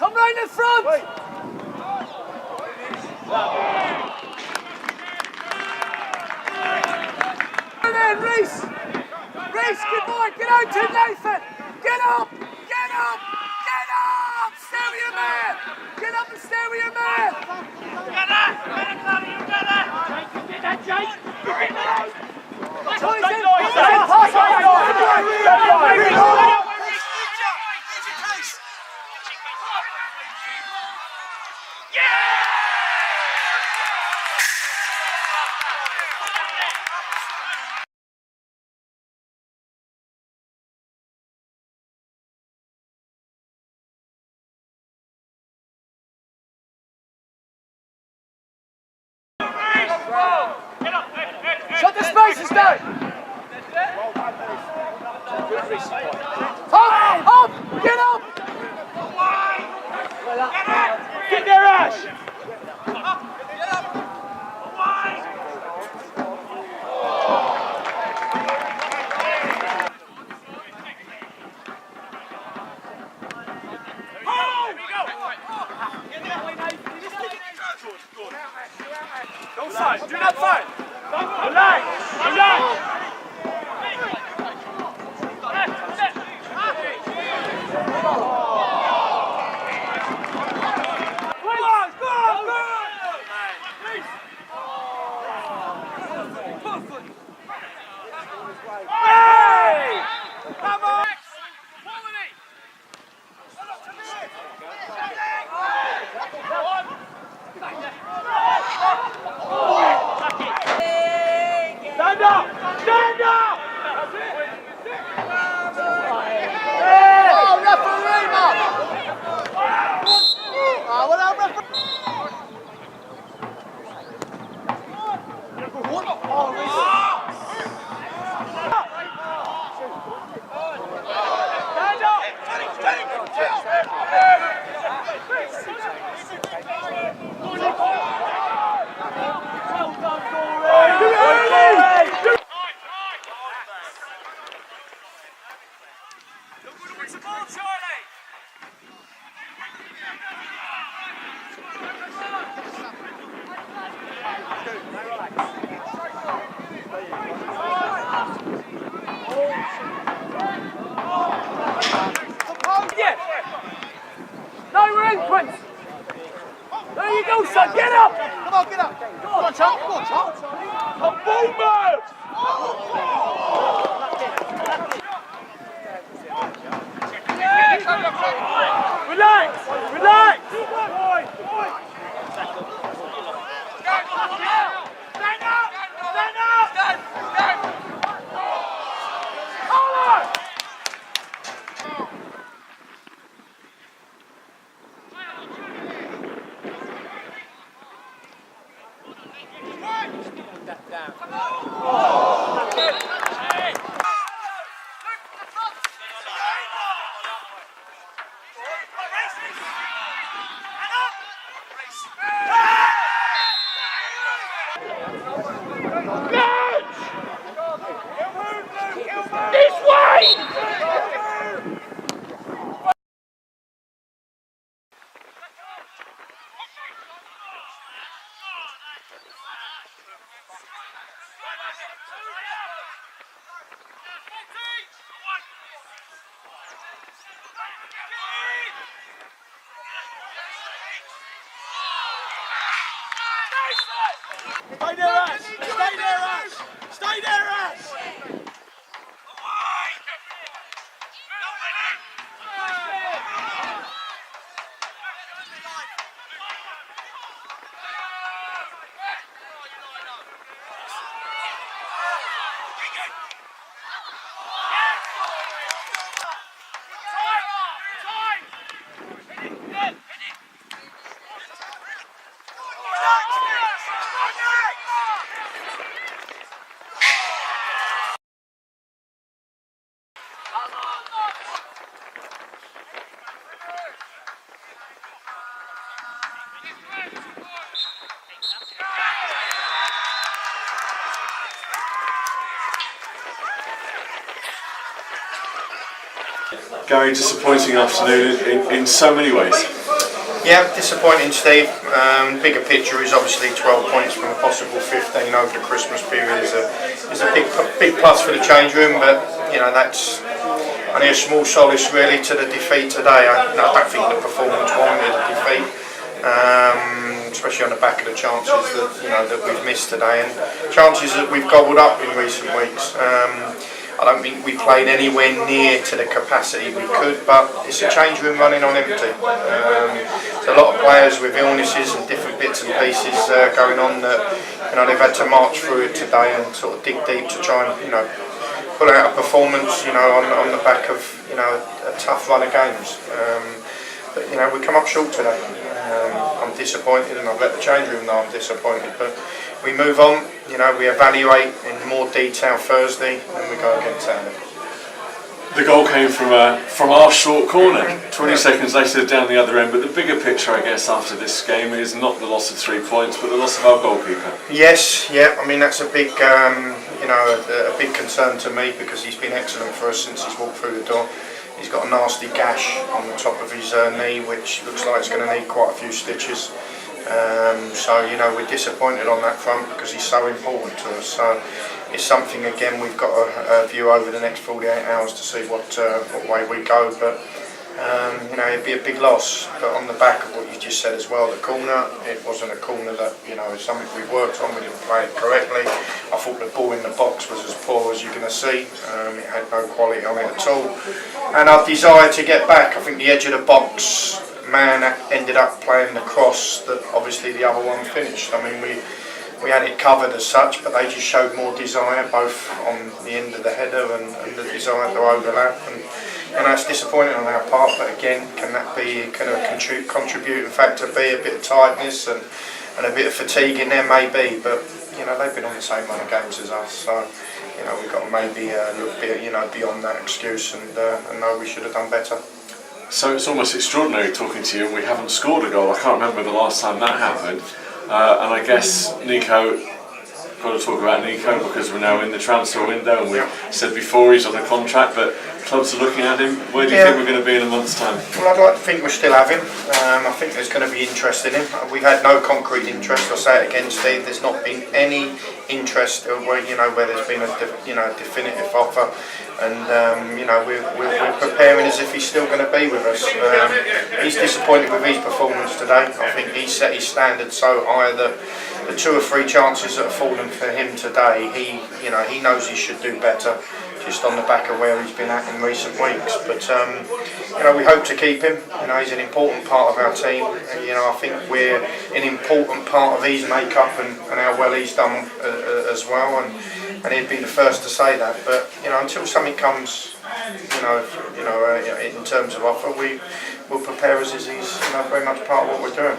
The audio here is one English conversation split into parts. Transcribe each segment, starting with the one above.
Come right in front! Wait. Reese! Reese, good boy! Get out to Nathan! Get up! Get up! Get up! Stay with your man! Get up and stay with your man! Get that! Get it, Cloudy, you get that! Jake, you did that, Jake! You did that! Shut the spaces down! Up! Get up! Get there, Ash! Don't fight! Do not fight! Relax! Relax! Hey! Come on! Stand up! No entrance. There you go, son. Get up. Come on, get up. Go on, Charles. Go on, Charles. Come forward. Relax. Relax. Stand up! Stand up! This way! Stay there, Ash. Stay there, Ash. Stay there, Ash. Gary, disappointing afternoon in so many ways. Yeah, disappointing, Steve. Bigger picture is obviously 12 points from a possible 15 over the Christmas period is a big plus for the change room, but you know that's only a small solace really to the defeat today. I don't think the performance warranted a defeat, especially on the back of the chances that we've missed today and chances that we've gobbled up in recent weeks. I don't think we played anywhere near to the capacity we could, but it's a change room running on empty. There's a lot of players with illnesses and different bits and pieces going on that they've had to march through it today and sort of dig deep to try and put out a performance on the back of a tough run of games. But we come up short today. I'm disappointed, and I've let the change room know I'm disappointed. But we move on. We evaluate in more detail Thursday, and we go against Hendon. The goal came from our short corner. 20 seconds later, down the other end. But the bigger picture, I guess, after this game is not the loss of 3 points, but the loss of our goalkeeper. Yes, yeah. I mean that's a big, a big concern to me because he's been excellent for us since he's walked through the door. He's got a nasty gash on the top of his knee, which looks like it's going to need quite a few stitches. So we're disappointed on that front because he's so important to us. So it's something again we've got to view over the next 48 hours to see what way we go. But it'd be a big loss. But on the back of what you just said as well, the corner, it wasn't a corner that is something we've worked on. We didn't play it correctly. I thought the ball in the box was as poor as you're going to see. It had no quality on it at all. And our desire to get back, I think the edge of the box man ended up playing the cross that obviously the other one finished. I mean we had it covered as such, but they just showed more desire both on the end of the header and the desire to overlap, and that's disappointing on our part. But again, can a contributing factor be a bit of tiredness and a bit of fatigue in there? Maybe, but they've been on the same run of games as us, so we've got to maybe look beyond that excuse and know we should have done better. So it's almost extraordinary talking to you, and we haven't scored a goal. I can't remember the last time that happened. And I guess Nico, got to talk about Nico because we're now in the transfer window, and we said before he's on a contract, but clubs are looking at him. Where do you Yeah. think we're going to be in a month's time? Well, I'd like to think we still have him. I think there's going to be interest in him. We've had no concrete interest. I'll say it again, Steve. There's not been any interest where there's been a definitive offer, and we're preparing as if he's still going to be with us. He's disappointed with his performance today. I think he set his standard so high that the 2 or 3 chances that have fallen for him today, he knows he should do better, just on the back of where he's been at in recent weeks. But we hope to keep him. He's an important part of our team. I think we're an important part of his makeup and how well he's done as well. And he'd be the first to say that. But until something comes, in terms of offer, we will prepare us as he's very much part of what we're doing.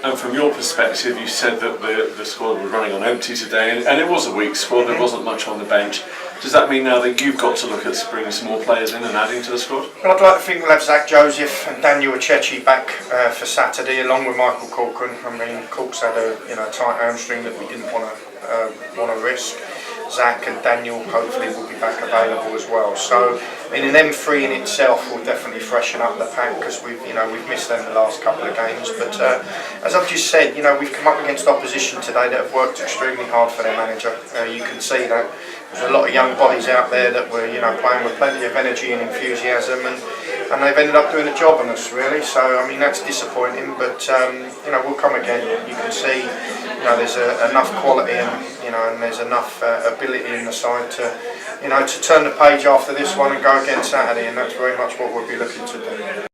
And from your perspective, you said that the squad was running on empty today, and it was a weak squad. There wasn't much on the bench. Does that mean now that you've got to look at bringing some more players in and adding to the squad? Well, I'd like to think we'll have Zach Joseph and Daniel Achechi back for Saturday, along with Michael Corcoran. I mean, Cork's had a tight hamstring that we didn't want to risk. Zach and Daniel hopefully will be back available as well. So, an M3 in itself will definitely freshen up the pack, because we've missed them the last couple of games. But as I've just said, we've come up against opposition today that have worked extremely hard for their manager. You can see that there's a lot of young bodies out there that were playing with plenty of energy and enthusiasm, and they've ended up doing a job on us, really. So I mean, that's disappointing, but we'll come again. You can see there's enough quality and there's enough ability in the side to turn the page after this one and go again Saturday, and that's very much what we'll be looking to do.